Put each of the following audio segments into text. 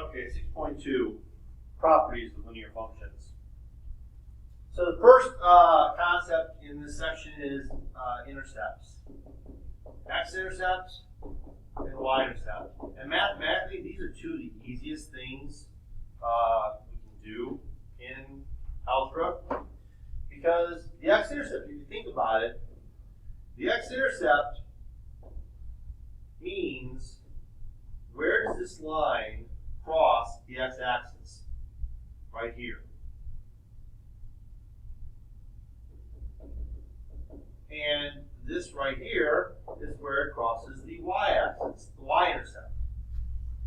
Okay, 6.2, properties of linear functions. So the first concept in this section is intercepts. X-intercept and Y-intercept. And mathematically, these are two of the easiest things we can do in algebra. Because the x-intercept, if you think about it, the x-intercept means where does this line cross the x-axis? Right here. And this right here is where it crosses the y-axis, the y-intercept.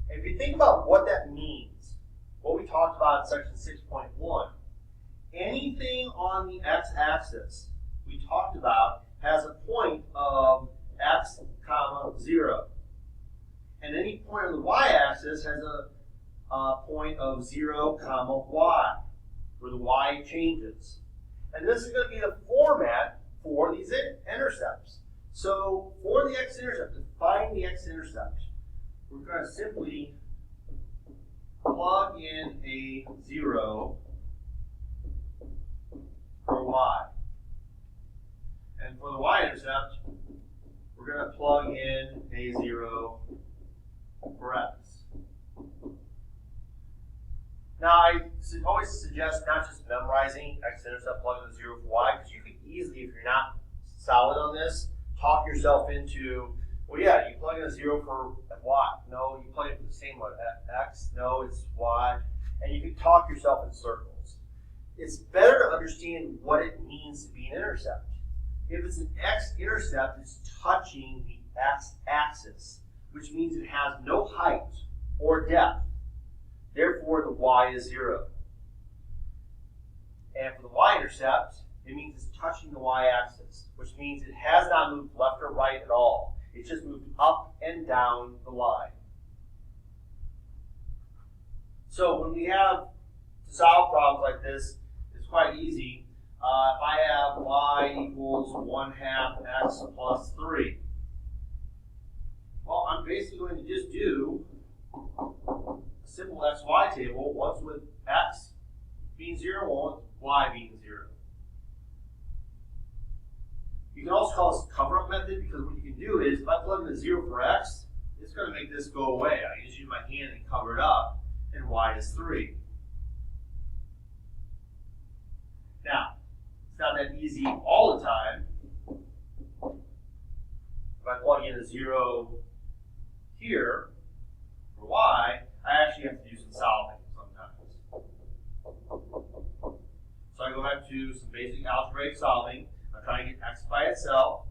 And if you think about what that means, what we talked about in section 6.1, anything on the x-axis we talked about has a point of x, comma, 0. And any point on the y-axis has a point of 0, comma, y, where the y changes. And this is going to be the format for these intercepts. So for the x-intercept, to find the x-intercept, we're going to simply plug in a 0 for y. And for the y-intercept, we're going to plug in a 0 for x. Now, I always suggest not just memorizing x-intercept, plug in a 0 for y, because you could easily, if you're not solid on this, talk yourself into, well, yeah, you plug in a 0 for y. No, you plug it for the same one. X, no, it's y. And you can talk yourself in circles. It's better to understand what it means to be an intercept. If it's an x-intercept, it's touching the x-axis, which means it has no height or depth. Therefore, the y is 0. And for the y-intercept, it means it's touching the y-axis, which means it has not moved left or right at all. It's just moved up and down the line. So when we have to solve problems like this, it's quite easy. If I have y equals 1/2 x plus 3, well, I'm basically going to just do a simple xy table, once with x being 0, one with y being 0. You can also call this a cover-up method, because what you can do is, if I plug in a 0 for x, it's going to make this go away. I just use my hand and cover it up, and y is 3. Now, it's not that easy all the time. If I plug in a 0 here for y, I actually have to do some solving sometimes. So I go back to some basic algebraic solving. I'm trying to get x by itself,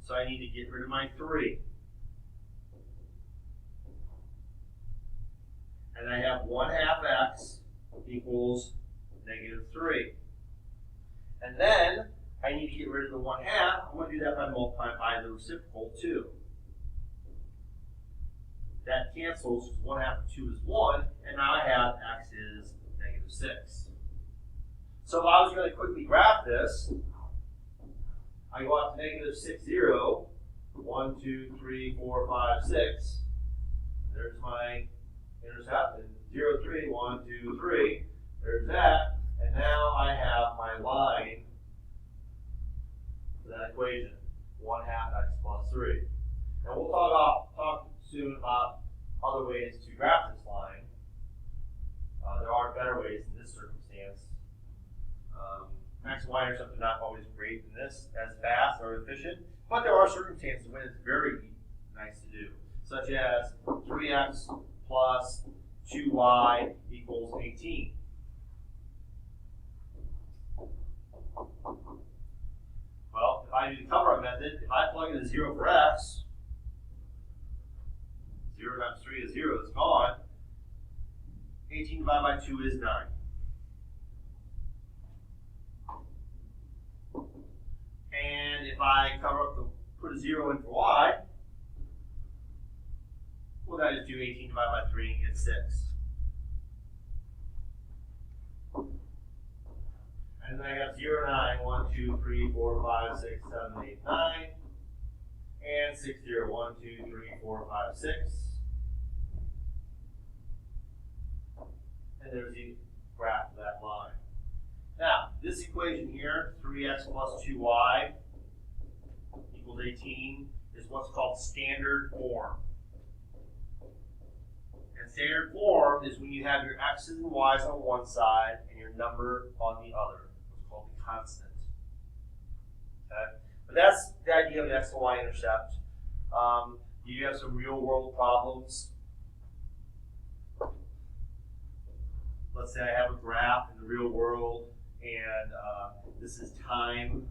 so I need to get rid of my 3. And I have 1/2 x equals -3. And then I need to get rid of the 1/2. I'm going to do that by multiplying by the reciprocal 2. That cancels, 1/2 of 2 is 1, and now I have x is -6. So if I was going to quickly graph this, I go out to -6, 0, 1, 2, 3, 4, 5, 6. There's my intercept, and 0, 3, 1, 2, 3. There's that, and now I have my line for that equation, 1/2 x plus 3. And we'll talk soon about other ways to graph this line. There are better ways in this circumstance. X and y intercept are not always great in this, as fast or efficient, but there are circumstances when it's very nice to do, such as 3x plus 2y equals 18. Well, if I do the cover-up method, if I plug in a 0 for x, 0 times 3 is 0, it's gone. 18 divided by 2 is 9. And if I put a 0 in for y, well, that is do 18 divided by 3 and get 6. And then I have 0, 9, 1, 2, 3, 4, 5, 6, 7, 8, 9. And 6, 0, 1, 2, 3, 4, 5, 6. and there's the graph of that line. Now, this equation here, 3x plus 2y equals 18, is what's called standard form. And standard form is when you have your x's and y's on one side and your number on the other. What's called the constant. Okay? But that's the idea of an x and y intercept. You have some real world problems. Let's say I have a graph in the real world, and this is time,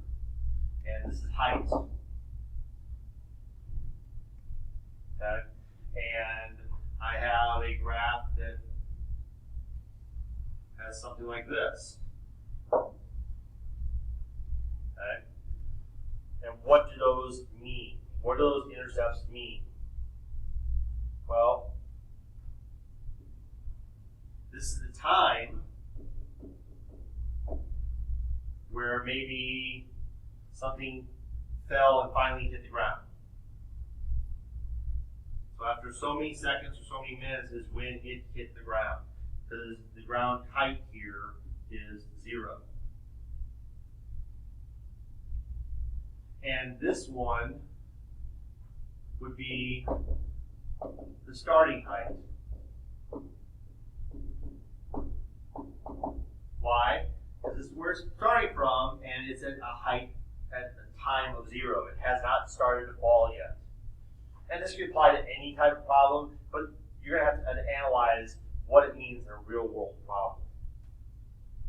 and this is height. Okay? And I have a graph that has something like this. Okay? And what do those mean? What do those intercepts mean? Well, this is the time where maybe something fell and finally hit the ground. So after so many seconds or so many minutes is when it hit the ground, because the ground height here is 0. And this one would be the starting height. Why? Because this is where it's starting from, and it's at a height at the time of 0. It has not started to fall yet. And this could apply to any type of problem, but you're going to have to analyze what it means in a real world problem.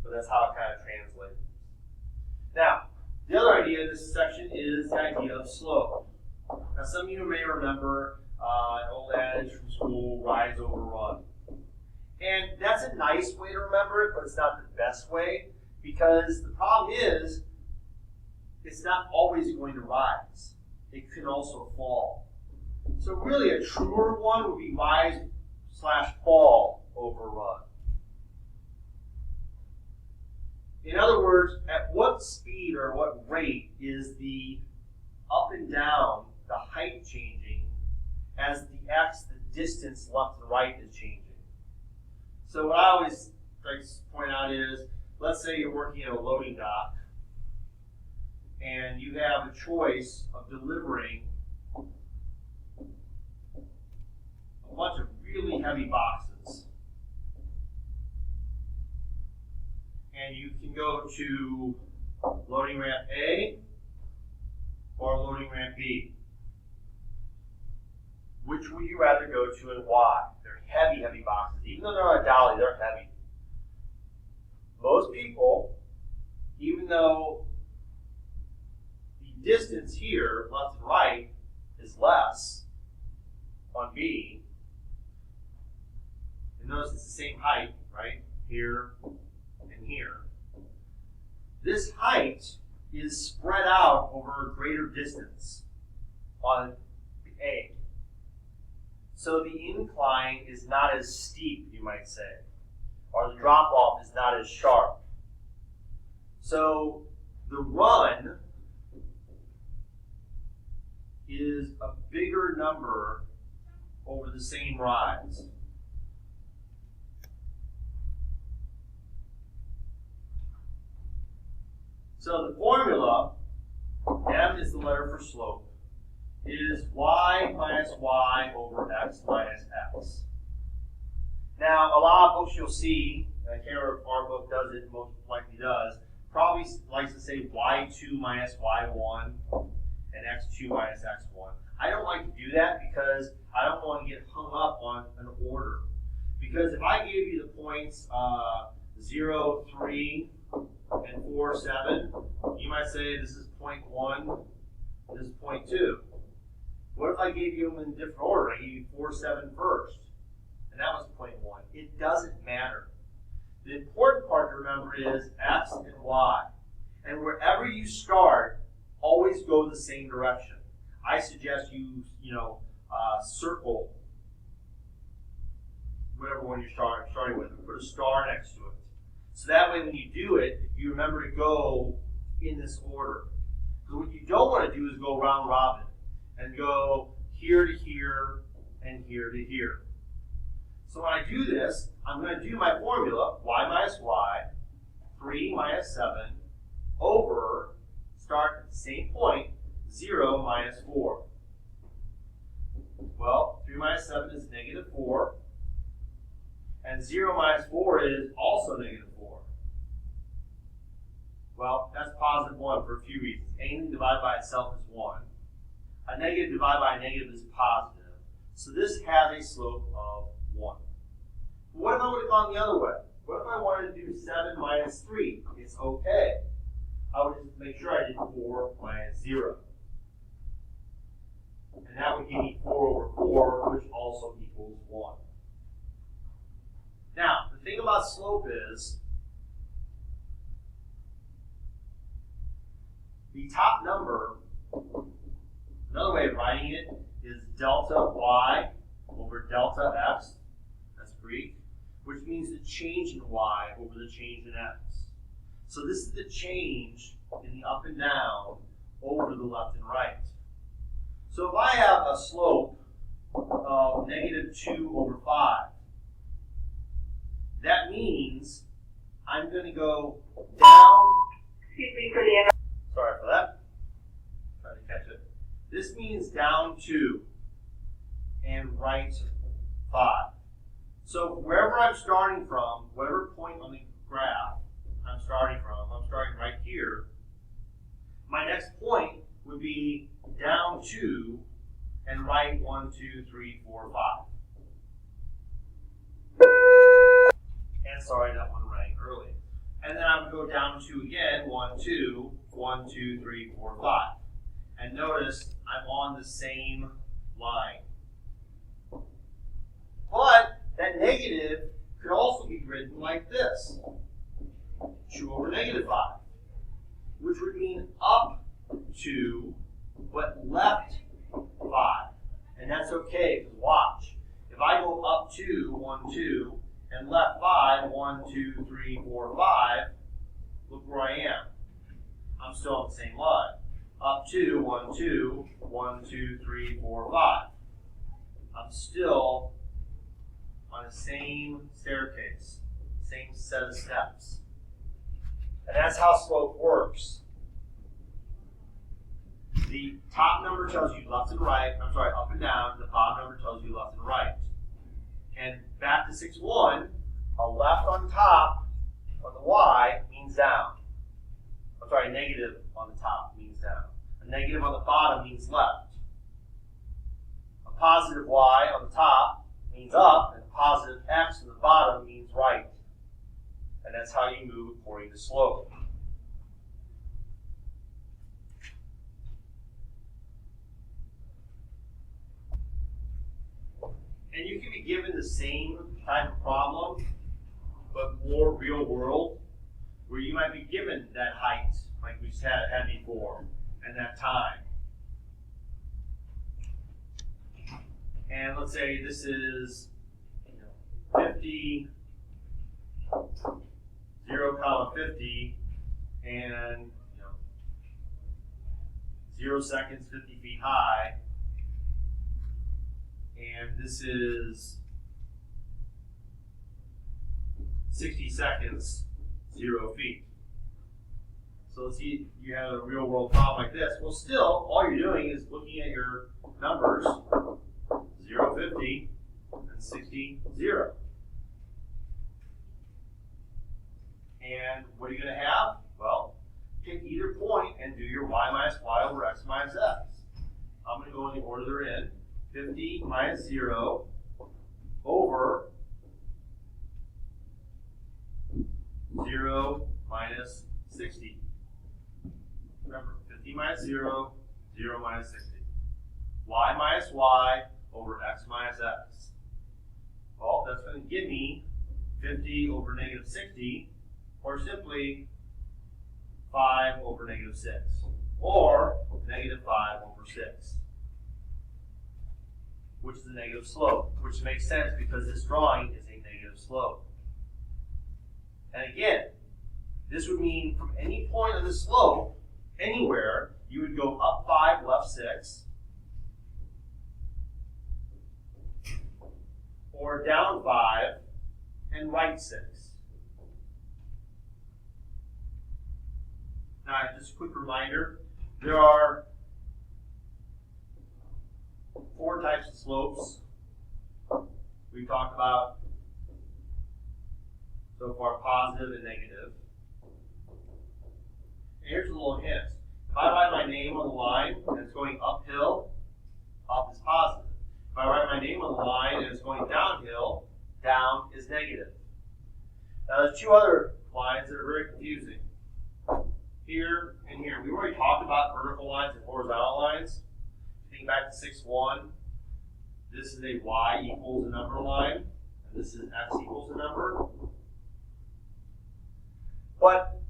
So that's how it kind of translates. Now, the other idea in this section is the idea of slope. Now, some of you may remember an old adage from school, rise over run. And that's a nice way to remember it, but it's not the best way, because the problem is it's not always going to rise. It can also fall. So really a truer one would be rise/fall over run. In other words, at what speed or what rate is the up and down, the height changing, as the x, the distance left and right is changing? So what I always like to point out is, let's say you're working at a loading dock, and you have a choice of delivering a bunch of really heavy boxes. And you can go to loading ramp A or loading ramp B. Which would you rather go to and why? They're heavy, heavy boxes. Even though they're on a dolly, they're heavy. Most people, even though the distance here, left and right, is less on B, and notice it's the same height, right? Here and here. This height is spread out over a greater distance on A. So the incline is not as steep, you might say, or the drop-off is not as sharp. So the run is a bigger number over the same rise. So the formula, M is the letter for slope, is y minus y over x minus x. Now, a lot of books you'll see, I can't remember if our book does it, most likely does, probably likes to say y2 minus y1 and x2 minus x1. I don't like to do that because I don't want to get hung up on an order. Because if I gave you the points 0, 3, and 4, 7, you might say this is point 1, this is point 2. What if I gave you them in a different order? I gave you 4, 7 first, and that was point 1. It doesn't matter. The important part to remember is x and y. And wherever you start, always go the same direction. I suggest you circle whatever one you're starting with, and put a star next to it. So that way when you do it, you remember to go in this order. Because what you don't want to do is go round robin and go here to here and here to here. So when I do this, I'm going to do my formula, y minus y, 3 minus 7, over, start at the same point, 0 minus 4. Well, 3 minus 7 is negative 4, and 0 minus 4 is also negative 4. Well, that's positive 1 for a few reasons. Anything divided by itself is 1. A negative divided by a negative is positive. So this has a slope of 1. What if I would have gone the other way? What if I wanted to do 7 minus 3? It's okay. I would just make sure I did 4 minus 0. And that would give me 4 over 4, which also equals 1. Now, the thing about slope is, the top number, another way of writing it, is delta y over delta x. That's Greek. Which means the change in y over the change in x. So this is the change in the up and down over the left and right. So if I have a slope of negative 2 over 5, that means I'm going to go down. Excuse me for the interruption. Sorry for that. Trying to catch it. This means down 2 and right 5. So wherever I'm starting from, whatever point on the graph I'm starting from, I'm starting right here, my next point would be down 2 and right 1, 2, 3, 4, 5. And sorry, that one rang early. And then I would go down 2 again, 1, 2, 1, 2, 3, 4, 5. And notice I'm on the same line. But that negative could also be written like this. 2 over negative 5. Which would mean up 2, but left 5. And that's okay, because watch. If I go up 2, 1, 2, and left 5, 1, 2, 3, 4, 5, look where I am. I'm still on the same line. Up 2, 1, 2, 1, 2, 3, 4, 5. I'm still on the same staircase, same set of steps. And that's how slope works. The top number tells you left and right, up and down. The bottom number tells you left and right. And back to 6-1, a left on top on the y means down. Negative on the top means down. A negative on the bottom means left. A positive y on the top means up, and a positive x on the bottom means right. And that's how you move according to slope. And you can be given the same type of problem, but more real world, where you might be given that height, like we had before, and that time. And let's say this is 50, 0, comma 50, and 0 seconds, 50 feet high. And this is 60 seconds, 0 feet. So let's see, you have a real world problem like this. Well, still, all you're doing is looking at your numbers, 0, 50, and 60, 0. And what are you going to have? Well, pick either point and do your y minus y over x minus x. I'm going to go in the order they're in. 50 minus 0 over 0 minus 60. Remember, 50 minus 0, 0 minus 60. Y minus y over x minus x. Well, that's going to give me 50 over negative 60, or simply 5 over negative 6, or negative 5 over 6. Which is a negative slope, which makes sense because this drawing is a negative slope. And again, this would mean from any point of the slope, anywhere, you would go up 5, left 6, or down 5 and right 6. Now, just a quick reminder, there are 4 types of slopes we talked about so far: positive and negative. And here's a little hint. If I write my name on the line and it's going uphill, up is positive. If I write my name on the line and it's going downhill, down is negative. Now there's 2 other lines that are very confusing. Here and here. We've already talked about vertical lines and horizontal lines. Think back to 6-1. This is a y equals a number line, and this is x equals a number. But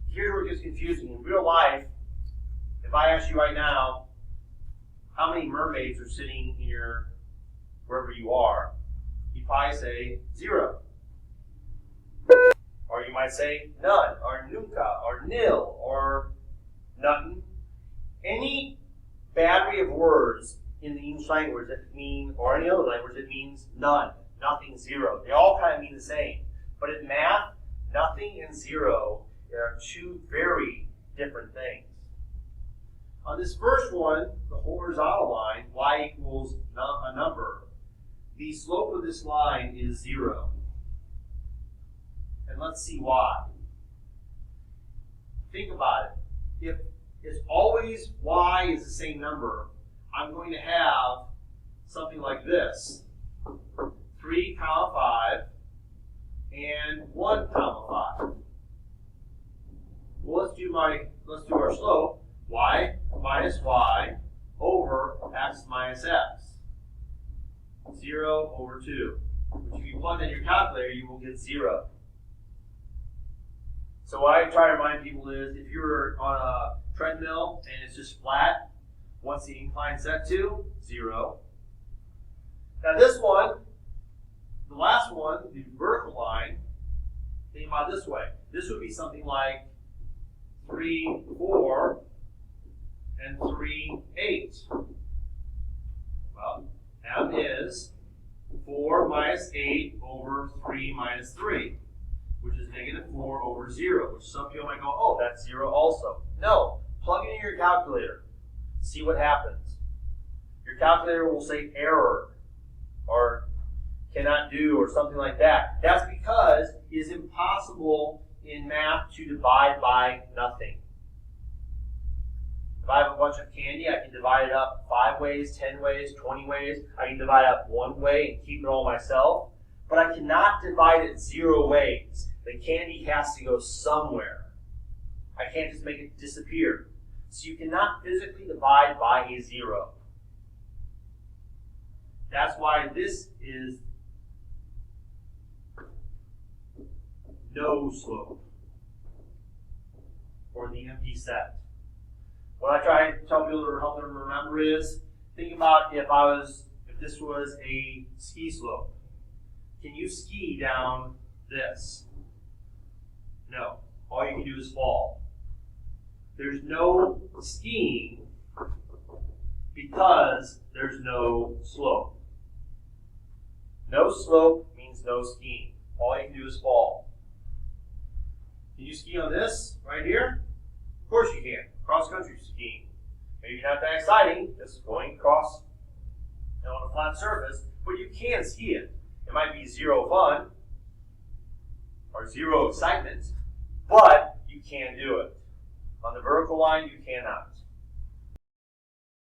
here's where it gets confusing. In real life, if I ask you right now, how many mermaids are sitting in your, wherever you are, you'd probably say 0. Or you might say none, or nunca, or nil, or nothing. Any battery of words in the English language that mean, or any other language that means none, nothing, 0. They all kind of mean the same. But in math, nothing and 0 are 2 very different things. On this first one, the horizontal line, y equals a number, the slope of this line is 0. And let's see why. Think about it. If it's always y is the same number, I'm going to have something like this: 3, 5, and 1, 5. Well, let's do our slope. Y minus y over x minus x. 0 over 2. Which if you plug in your calculator, you will get 0. So what I try to remind people is, if you're on a treadmill and it's just flat, what's the incline set to? 0. Now this one, the last one, the vertical line, think about it this way. This would be something like 3, 4, and 3, 8. Well, m is 4 minus 8 over 3 minus 3. Which is negative 4 over 0, which some people might go, oh, that's 0 also. No, plug it in your calculator. See what happens. Your calculator will say error, or cannot do, or something like that. That's because it is impossible in math to divide by nothing. If I have a bunch of candy, I can divide it up 5 ways, 10 ways, 20 ways. I can divide it up 1 way and keep it all myself. But I cannot divide it 0 ways. The candy has to go somewhere. I can't just make it disappear. So you cannot physically divide by a 0. That's why this is no slope, or the empty set. What I try to tell people to help them remember is, think about if this was a ski slope. Can you ski down this? No. All you can do is fall. There's no skiing because there's no slope. No slope means no skiing. All you can do is fall. Can you ski on this right here? Of course you can. Cross-country skiing. Maybe not that exciting, just going across on a flat surface, but you can ski it. It might be 0 fun or 0 excitement, but you can do it. On the vertical line, you cannot.